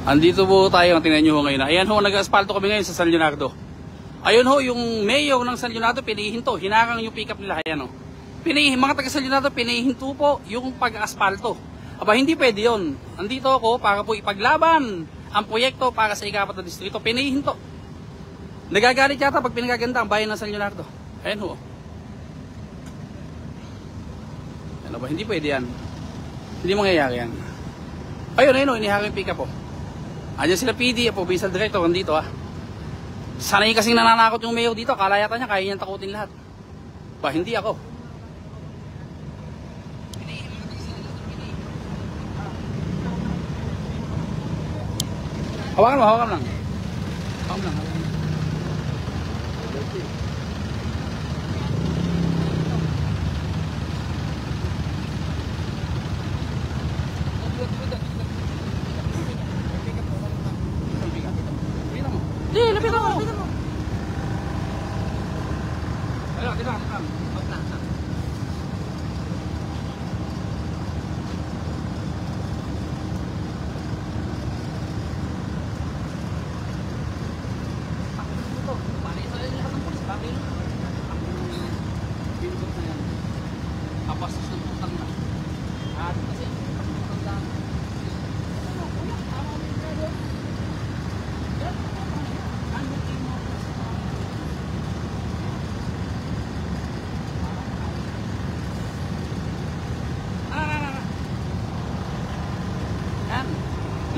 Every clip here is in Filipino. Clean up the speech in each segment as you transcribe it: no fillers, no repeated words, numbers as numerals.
Andito po tayo, tingnan nyo ho ngayon. Ayan ho, nag-asfalto kami ngayon sa San Leonardo. Ayun ho, yung mayor ng San Leonardo, pinihinto. Hinarang yung pick-up nila. Ayan ho. Mga taga San Leonardo, pinihinto po yung pag-asfalto. Aba, hindi pwede yun. Andito ako para po ipaglaban ang proyekto para sa ikapat na distrito. Pinihinto. Nagagalit yata pag pinagaganda ang bayan ng San Leonardo. Ayan ho. Ano ba, hindi pwede yan. Hindi mangyayari yan. Ayun, ayun ho, iniharang yung pick-up po. Andiyan sila PD, provincial director, nandito ah. Sanay kasing nananakot yung mayor dito, kala yata niya, kaya niyang takutin lahat. Ba, hindi ako. Hawakan mo lang. Hawakan lang. Di, lapit mo. Ayo, kita.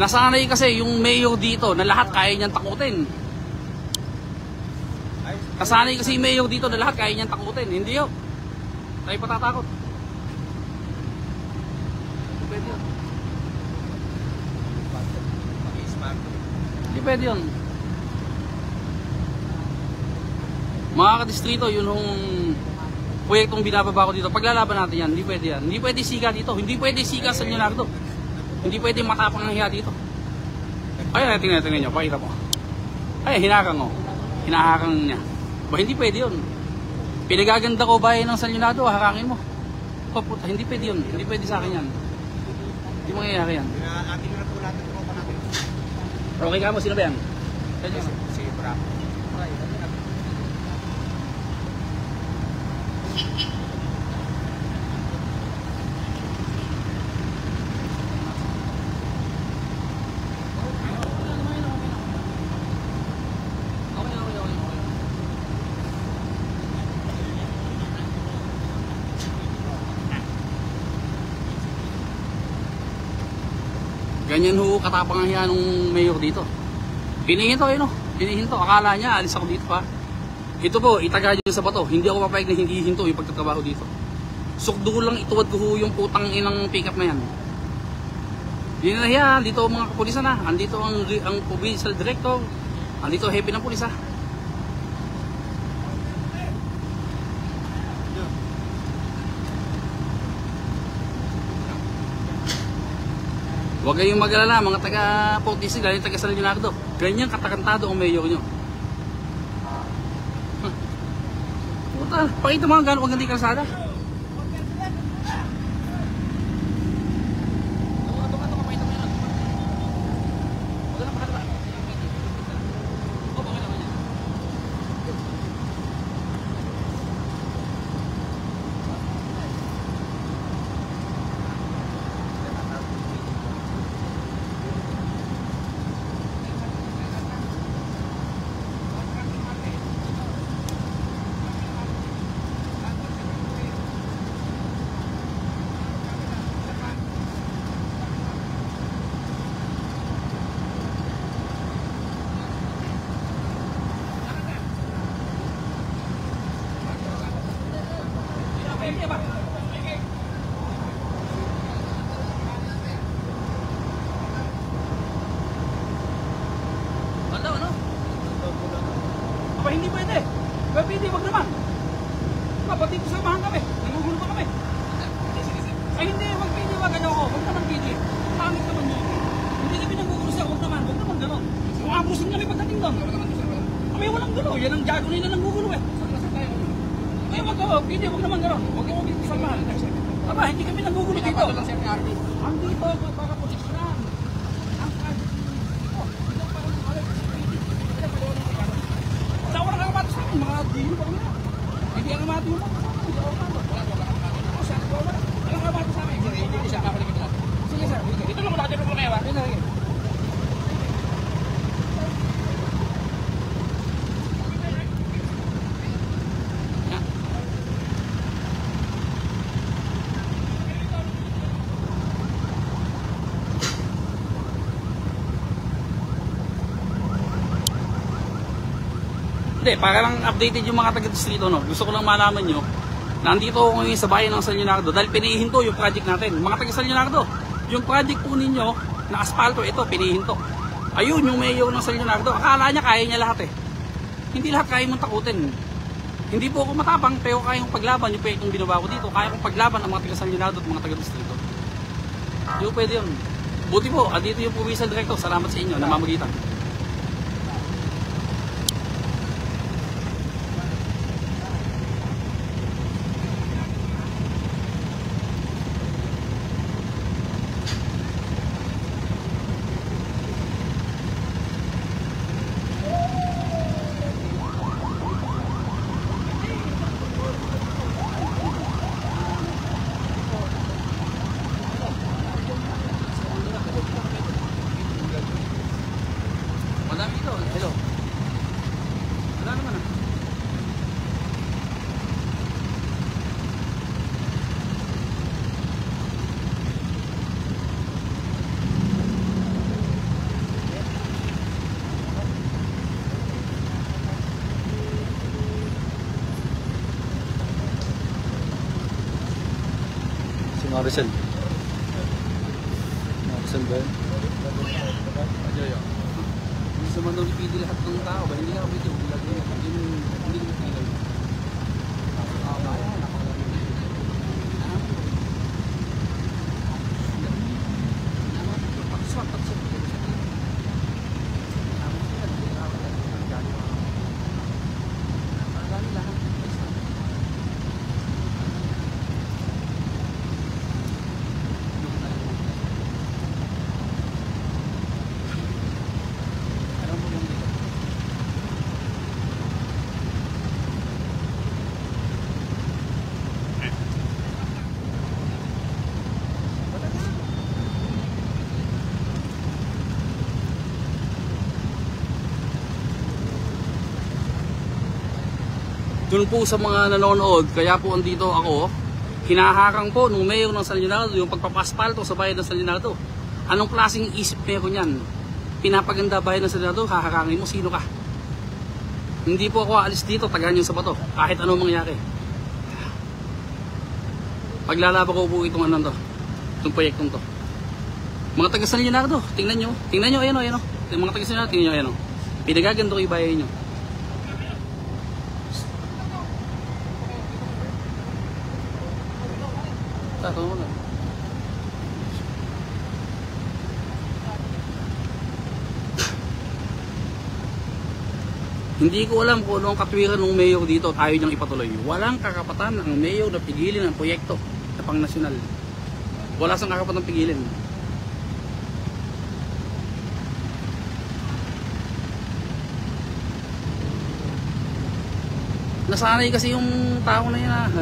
Nasanay kasi yung mayor dito na lahat kaya niyang takutin. Nasanay kasi yung mayor dito na lahat kaya niyang takutin. Hindi yun. Tayo patatakot. Pwede yun. Hindi pwede yun. Mga kadistrito, yun yung proyektong binababa ko dito. Paglalaban natin yan, hindi pwede yan. Hindi pwede siga dito. Hindi pwede siga sa Leonardo. Hindi pwede matapang ng hiya dito. Ayan, tingnan nyo. Pakita mo. Ay, hinakang o. Hinahakang niya. Ba, hindi pwede yun. Pinagaganda ko bayan ng San Leonardo, harangin mo. Oh, puta, hindi pwede yun. Hindi pwede sa akin yan. Hindi mangyayari yan. Atin na po natin ito pa natin. Okay ka mo, sino ba yan? Si Bra. Ganyan ho, katapang ang hiya nung mayor dito. Pinihinto yun o. Pinihinto. Akala niya, alis ako dito pa. Ito po, itaga nyo sa bato. Hindi ako papayag na hindi hinto yung pagtatrabaho dito. Sukdo lang ituwad ko ho yung putang inang pick-up na yan. Hindi na hiya. Dito ang mga kapulisan na. Andito ang provincial director. Andito ang hepe ng pulis ha. Huwag kayong mag-alala, mga taga-Portisig, lalo taga San Leonardo. Ganyan katakantado ang mayor nyo. Puta, pakita mo ang gano'ng ganda yung kalsada. Hindi pwede. Pwede, wag naman. Kapatid ko samahan kami. Nangugulo pa kami. Ay hindi, wag pwede, wag ano ako. Wag naman pwede. Pangit naman yun. Hindi kami nangugulo siya, wag naman gano'n. Umabusin kami pagdating doon. Kami walang gulo. Yan ang jago nila nangugulo eh. Ay wag ako, pwede, wag naman gano'n. Wag ako dito samahan. Aba, hindi kami nangugulo dito. Andito ako para posisyonan. Hindi, para lang updated yung mga taga-distrito, no? Gusto ko lang malaman nyo, nandito ako ngayon sa bayan ng San Leonardo dahil pinihinto yung project natin. Mga taga San Leonardo, yung project po ninyo na asfalto, ito, pinihinto. Ayun, yung mayor ng San Leonardo, akala niya kaya niya lahat eh. Hindi lahat kaya mong takutin. Hindi po ako matapang, pero kaya kong paglaban yung proyektong binawa ko dito. Kaya kong paglaban ang mga taga San Leonardo at mga taga-distrito. Hindi po pwede yun. Buti po, dito yung provincial director. Salamat sa inyo, namamagitan. Madami ito. Hello. Wala naman ah. Si Maricel. Maricel ba yun? Ajoy. Hindi sa man daw ipili lahat ng tao. Ba? Hindi nga pwede. Hindi mo pinilay. Doon po sa mga nanonood, kaya po andito ako, hinaharang po nung mayor ng San Leonardo yung pagpapaspalto sa bayan ng San Leonardo. Anong klaseng isip meron yan? Pinapaganda bayan ng San Leonardo, haharangin mo, sino ka? Hindi po ako aalis dito, tagahan yung sa bato, kahit anong mangyari. Paglalaban ko po itong ano to, itong proyektong to. Mga taga San Leonardo, tingnan nyo, ayan o, mga taga San Leonardo, tingnan nyo, ayan o. Pinagaganda ko yung bayan nyo. Tatanong mo lang. Hindi ko alam kung ano ang katwiran ng mayor dito at ayaw niyang ipatuloy. Walang kakapatan ang mayor na pigilin ang proyekto sa pang-nasyonal. Wala sang kakapatan pigilin. Nasanay kasi yung tao na yan.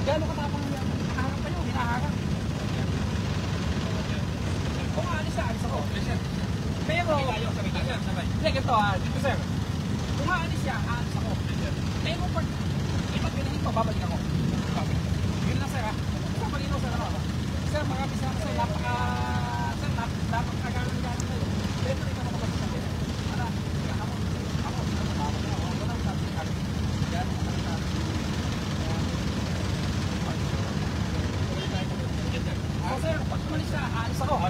Gano'n katapang hinaharap kayo, hinaharap. Kung aalis na, alis ako. Pero, hindi, ganito dito sir. Kung aalis siya, aalis ako. Pero pag ipagpilihin ko, babalik ako. Yun lang sir ha. Malinaw sir ako. Sir, marami sa sir, napakagalang gano'n kayo. Pero ito naman ako sa akin. Sir, pag tumalis siya, aalis ako.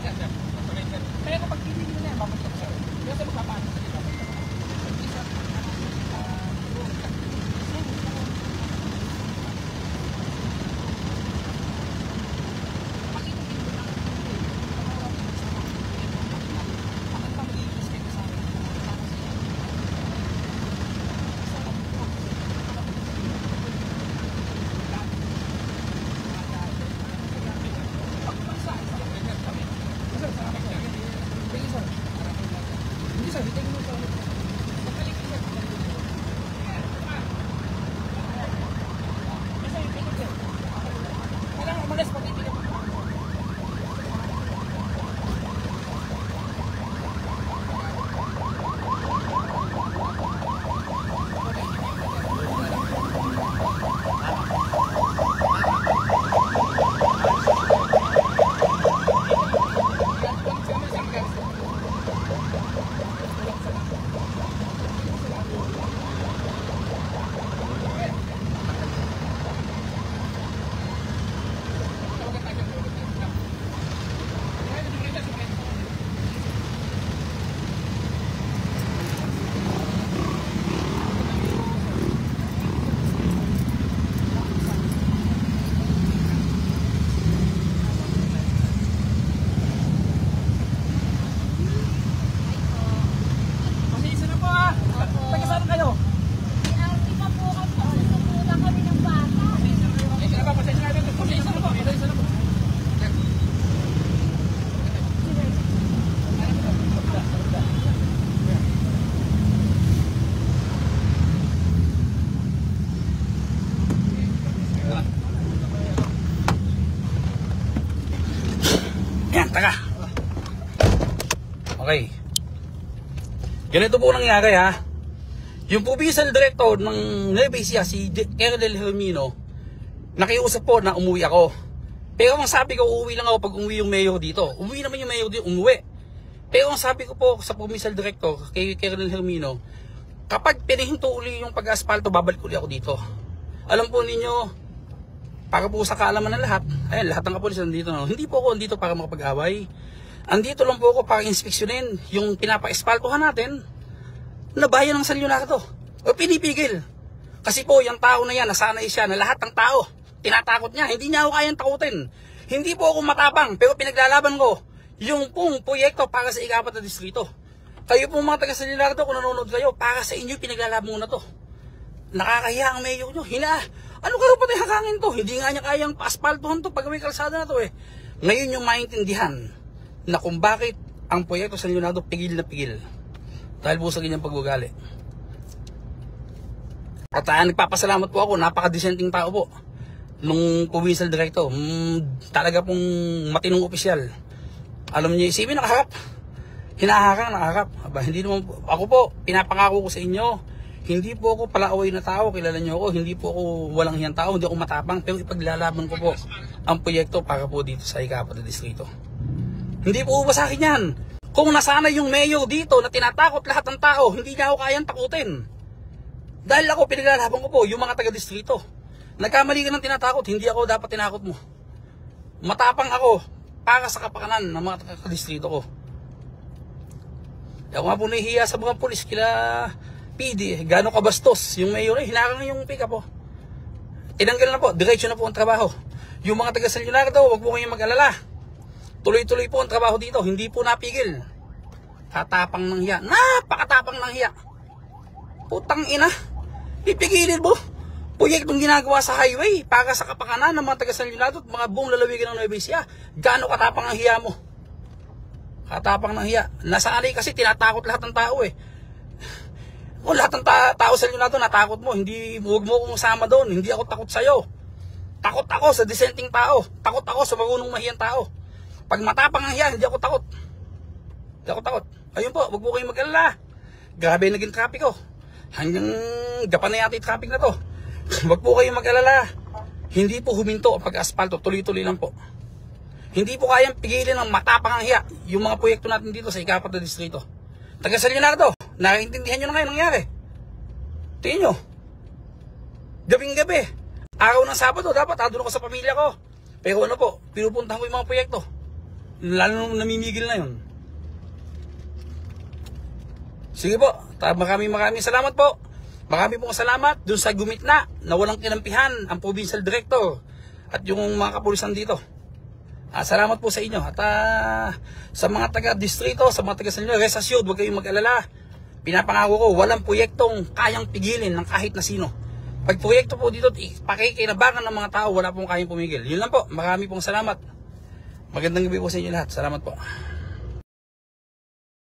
Pero pag pinili na yan, babalik ako sir. Pero sir, magpapaano sa dito. sir. Hintayin mo sir. Pagkalik sir. Kailangan umalis pag hindi ka. Taka. Okay. Ganito po nangyari ha. Yung provincial director ng Nueva Ecija, si Colonel Hermino, nakiusap po na umuwi ako. Pero ang sabi ko, uuwi lang ako pag umuwi yung mayor dito. Umuwi naman yung mayor dito, umuwi. Pero ang sabi ko po sa provincial director, kay Colonel Hermino, kapag pinahinto uli yung pag-aspalto, babalik uli ako dito. Alam po ninyo, para po sa kaalaman ng lahat, ayan, lahat ng kapulisan nandito. No? Hindi po ako andito para makapag-away. Andito lang po ako para inspeksyonin yung pinapa-espaltohan natin na bayan ng San Leonardo. O pinipigil. Kasi po, yung tao na yan, nasanay siya na lahat ng tao, tinatakot niya. Hindi niya ako kayang takutin. Hindi po ako matapang, pero pinaglalaban ko yung pong proyekto para sa ikapat na distrito. Kayo pong mga taga San Leonardo, kung nanonood kayo, para sa inyo pinaglalaban ko na to. Nakakahiya ang mayor nyo. Ano ka pa tayo hakangin to? Hindi nga niya kayang pa-aspaltohan to pag may kalsada na to eh. Ngayon yung maintindihan na kung bakit ang proyekto sa Leonardo pigil na pigil. Dahil po sa ganyang pag-ugali. At nagpapasalamat po ako, napaka-dissenting tao po nung provincial director. Talaga pong matinong opisyal. Alam niyo, isipin nakaharap. Hinahakang nakaharap. Aba, hindi naman po. Ako po, pinapangako ko sa inyo, hindi po ako palaaway na tao, kilala niyo ako, hindi po ako walang hiyang tao, hindi ako matapang, pero ipaglalaban ko po ang proyekto para po dito sa ikapat na distrito. Hindi po ba sa akin yan? Kung nasanay yung mayor dito na tinatakot lahat ng tao, hindi niya ako kayang takutin. Dahil ako, pinaglalaban ko po yung mga taga-distrito. Nagkamali ka ng tinatakot, hindi ako dapat tinakot mo. Matapang ako para sa kapakanan ng mga taga-distrito ko. Ako nga po nahihiya sa mga pulis, kila PD, gano'ng kabastos. Yung mayor eh, hinakang yung pick-up oh. Tinanggal na po, diretso na po ang trabaho. Yung mga taga San Leonardo, huwag po kayong mag-alala. Tuloy-tuloy po ang trabaho dito, hindi po napigil. Katapang ng hiya, napakatapang ng hiya. Putang ina, pipigilin mo. Proyektong ginagawa sa highway para sa kapakanan ng mga taga San Leonardo at mga buong lalawigan ng Nueva Ecija. Gano'ng katapang ang hiya mo? Katapang ng hiya. Nasanay kasi tinatakot lahat ng tao eh. Kung lahat ng tao sa Leonardo natakot mo, huwag mo akong sama doon. Hindi ako takot sa'yo. Takot ako sa dissenting tao. Takot ako sa marunong mahiyang tao. Pag matapang ang hiya, hindi ako takot. Hindi ako takot. Ayun po, huwag po kayong mag-alala. Grabe naging trapiko. Hanggang gapan na yata yung traffic na to. Huwag po kayong mag-alala. Hindi po huminto ang pag-aspalto. Tuloy-tuloy lang po. Hindi po kayang pigilin ng matapang ang hiya yung mga proyekto natin dito sa ikapat na distrito. Taga San Leonardo, nakaintindihan nyo na ngayon nangyari. Tingin nyo. Gabing-gabi. Araw ng Sabado, dapat andun ako sa pamilya ko. Pero ano po, pinupuntahan ko yung mga proyekto. Lalo nung namimigil na yun. Sige po, maraming salamat po. Maraming pong salamat dun sa gumitna na walang kinampihan ang provincial director at yung mga kapulisan dito. Salamat po sa inyo. At sa mga taga-distrito, sa mga taga-San Leonardo, rest assured, huwag kayong mag-alala. Pinapangako ko, walang proyektong kayang pigilin ng kahit na sino. Pag proyekto po dito, pakikinabangan ng mga tao, wala pong kayang pumigil. Yun lang po. Marami pong salamat. Magandang gabi po sa inyo lahat. Salamat po.